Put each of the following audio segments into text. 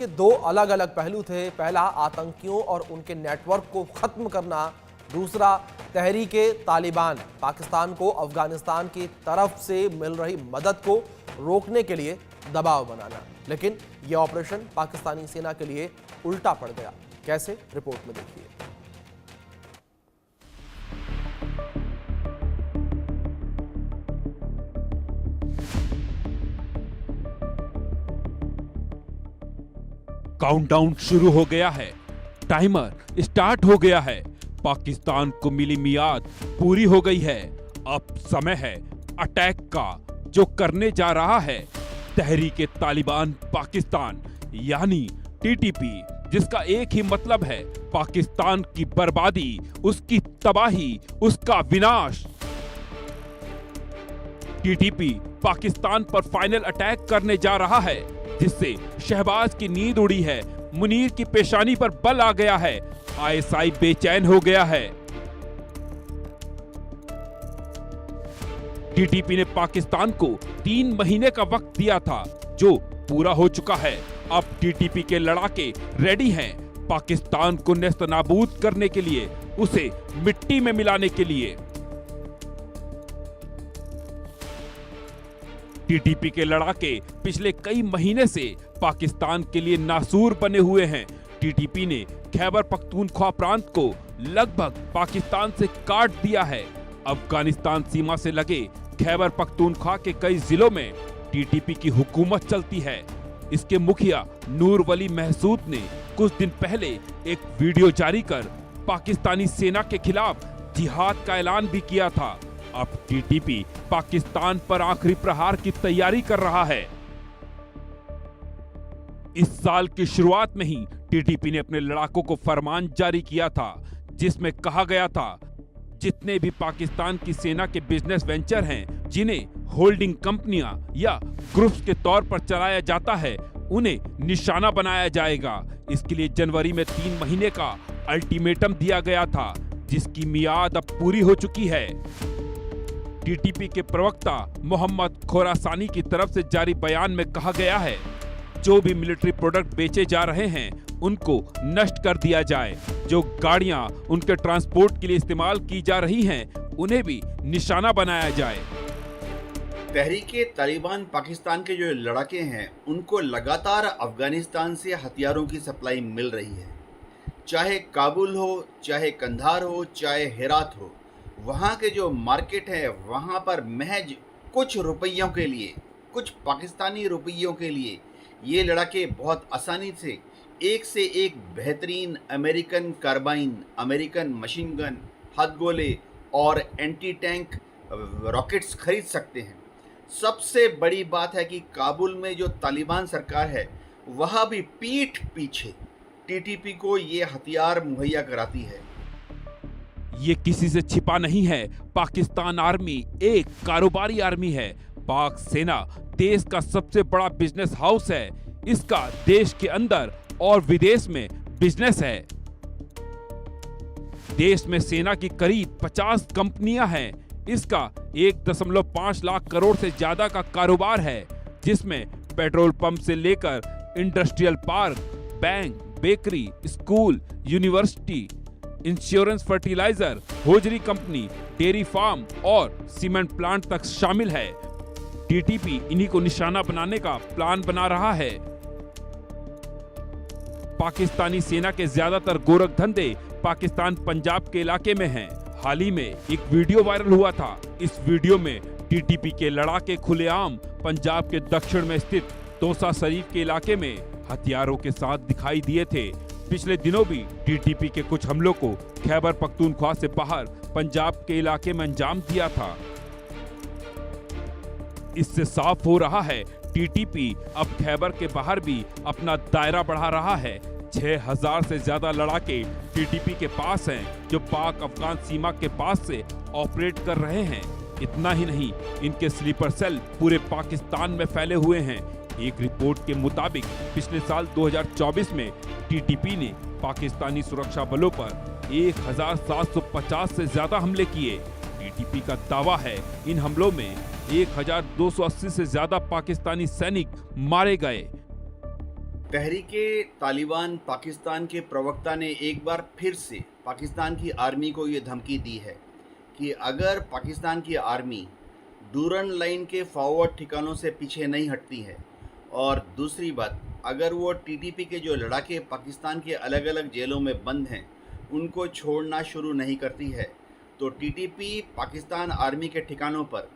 ये दो अलग अलग पहलू थे। पहला आतंकियों और उनके नेटवर्क को खत्म करना, दूसरा तहरीके तालिबान पाकिस्तान को अफगानिस्तान की तरफ से मिल रही मदद को रोकने के लिए दबाव बनाना। लेकिन यह ऑपरेशन पाकिस्तानी सेना के लिए उल्टा पड़ गया। कैसे, रिपोर्ट में देखिए। काउंटडाउन शुरू हो गया है, टाइमर स्टार्ट हो गया है। पाकिस्तान को मिली मियाद पूरी हो गई है। अब समय है अटैक का, जो करने जा रहा है तहरीके तालिबान पाकिस्तान यानी टीटीपी, जिसका एक ही मतलब है पाकिस्तान की बर्बादी, उसकी तबाही, उसका विनाश। टीटीपी पाकिस्तान पर फाइनल अटैक करने जा रहा है, जिससे शहबाज की नींद उड़ी है, मुनीर की पेशानी पर बल आ गया है, आईएसआई बेचैन हो गया है। टीटीपी ने पाकिस्तान को 3 महीने का वक्त दिया था, जो पूरा हो चुका है। अब टीटीपी के लड़ाके रेडी हैं पाकिस्तान को नेस्तनाबूद करने के लिए, उसे मिट्टी में मिलाने के लिए। टीटीपी के लड़ाके पिछले कई महीने से पाकिस्तान के लिए नासूर बने हुए हैं। टीटीपी ने खैबर पख्तूनख्वा प्रांत को लगभग पाकिस्तान से काट दिया है। अफगानिस्तान सीमा से लगे खैबर पख्तूनख्वा के कई जिलों में टीटीपी की हुकूमत चलती है। इसके मुखिया नूर वली महसूद ने कुछ दिन पहले एक वीडियो जारी कर पाकिस्तानी सेना के खिलाफ जिहाद का ऐलान भी किया था। अब टीटीपी पाकिस्तान पर आखिरी प्रहार की तैयारी कर रहा है। इस साल की शुरुआत में ही टीटीपी ने अपने लड़ाकों को फरमान जारी किया था, जिसमें कहा गया था जितने भी पाकिस्तान की सेना के बिजनेस वेंचर हैं, जिन्हें होल्डिंग कंपनियां या ग्रुप्स के तौर पर चलाया जाता है, उन्हें निशाना बनाया जाएगा। इसके लिए जनवरी में 3 महीने का अल्टीमेटम दिया गया था, जिसकी मियाद अब पूरी हो चुकी है। टीटीपी के प्रवक्ता मोहम्मद खोरासानी की तरफ से जारी बयान में कहा गया है, जो भी मिलिट्री प्रोडक्ट बेचे जा रहे हैं उनको नष्ट कर दिया जाए। जो गाड़ियां उनके ट्रांसपोर्ट के लिए इस्तेमाल की जा रही हैं, उन्हें भी निशाना बनाया जाए। तहरीके तालिबान पाकिस्तान के जो लड़ाके हैं, उनको लगातार अफगानिस्तान से हथियारों की सप्लाई मिल रही है। चाहे काबुल हो, चाहे कंधार हो, चाहे हेरात हो, वहाँ के जो मार्केट है, वहाँ पर महज कुछ रुपयों के लिए, कुछ पाकिस्तानी रुपयों के लिए ये लड़ाके बहुत आसानी से एक बेहतरीन American carbine, American machine gun, हथगोले और एंटी टैंक रॉकेट्स खरीद सकते हैं। सबसे बड़ी बात है कि काबुल में जो तालिबान सरकार है, वह भी पीठ पीछे टीटीपी को ये हथियार मुहैया कराती है। ये किसी से छिपा नहीं है। पाकिस्तान आर्मी एक कारोबारी आर्मी है। पाक सेना देश का सबसे बड़ा बिजनेस हाउस है। इसका देश के अंदर और विदेश में बिजनेस है। देश में सेना की करीब 50 कंपनियां हैं। इसका 1.5 लाख करोड़ से ज्यादा का कारोबार है, जिसमें पेट्रोल पंप से लेकर industrial park, bank, bakery, school, university, insurance, fertiliser, hosiery company, dairy farm और सीमेंट प्लांट तक शामिल है। टीटीपी इन्हीं को निशाना बनाने का प्लान बना रहा है। पाकिस्तानी सेना के ज्यादातर गोरख धंधे पाकिस्तान पंजाब के इलाके में हैं। हाल ही में एक वीडियो वायरल हुआ था। इस वीडियो में टीटीपी के लड़ाके खुलेआम पंजाब के दक्षिण में स्थित तोसा शरीफ के इलाके में हथियारों के साथ दिखाई दिए थे। पिछले दिनों भी टीटीपी के कुछ हमलों को खैबर पख्तूनख्वा से बाहर पंजाब के इलाके में अंजाम दिया था। इससे साफ हो रहा है टीटीपी अब खैबर के बाहर भी अपना दायरा बढ़ा रहा है। 6000 से ज्यादा लड़ाके टीटीपी के पास हैं, जो पाक अफगान सीमा के पास से ऑपरेट कर रहे हैं। इतना ही नहीं, इनके स्लीपर सेल पूरे पाकिस्तान में फैले हुए हैं। एक रिपोर्ट के मुताबिक पिछले साल 2024 में टीटीपी ने पाकिस्तानी सुरक्षा बलों पर 1750 से ज्यादा हमले किए। टीटीपी का दावा है इन हमलों में 1280 से ज्यादा पाकिस्तानी सैनिक मारे गए। तहरीके तालिबान पाकिस्तान के प्रवक्ता ने एक बार फिर से पाकिस्तान की आर्मी को ये धमकी दी है कि अगर पाकिस्तान की आर्मी डूरन लाइन के फॉरवर्ड ठिकानों से पीछे नहीं हटती है और दूसरी बात, अगर वो टीटीपी के जो लड़ाके पाकिस्तान के अलग अलग जेलों में बंद हैं उनको छोड़ना शुरू नहीं करती है, तो टीटीपी पाकिस्तान आर्मी के ठिकानों पर,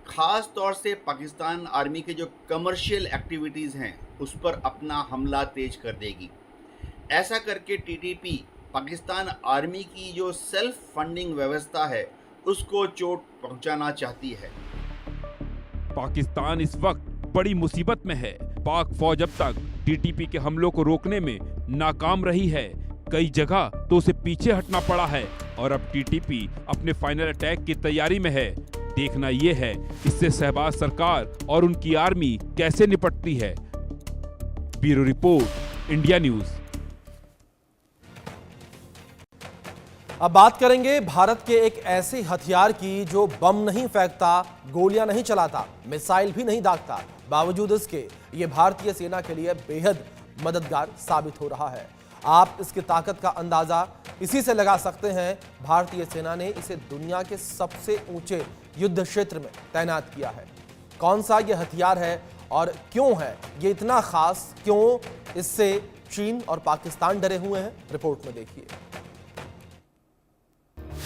ख़ास तौर से पाकिस्तान आर्मी के जो कमर्शियल एक्टिविटीज़ हैं उस पर अपना हमला तेज कर देगी। ऐसा करके टीटीपी पाकिस्तान आर्मी की जो सेल्फ फंडिंग व्यवस्था है उसको चोट पहुंचाना चाहती है। पाकिस्तान इस वक्त बड़ी मुसीबत में है। पाक फौज अब तक टीटीपी के हमलों को रोकने में नाकाम रही है। कई जगह तो उसे पीछे हटना पड़ा है और अब टीटीपी अपने फाइनल अटैक की तैयारी में है। देखना यह है इससे शहबाज सरकार और उनकी आर्मी कैसे निपटती है। Bureau report, India news. अब बात करेंगे भारत के एक ऐसे हथियार की जो बम नहीं फेंकता, गोलियां नहीं चलाता, मिसाइल भी नहीं दागता, बावजूद इसके ये भारतीय सेना के लिए बेहद मददगार साबित हो रहा है। आप इसकी ताकत का अंदाजा इसी से लगा सकते हैं। भारतीय सेना ने इसे दुनिया के सबसे ऊंचे युद्ध क्षेत्र में तैनात किया है। कौन सा ये हथियार है और क्यों है ये इतना खास, क्यों इससे चीन और पाकिस्तान डरे हुए हैं, रिपोर्ट में देखिए।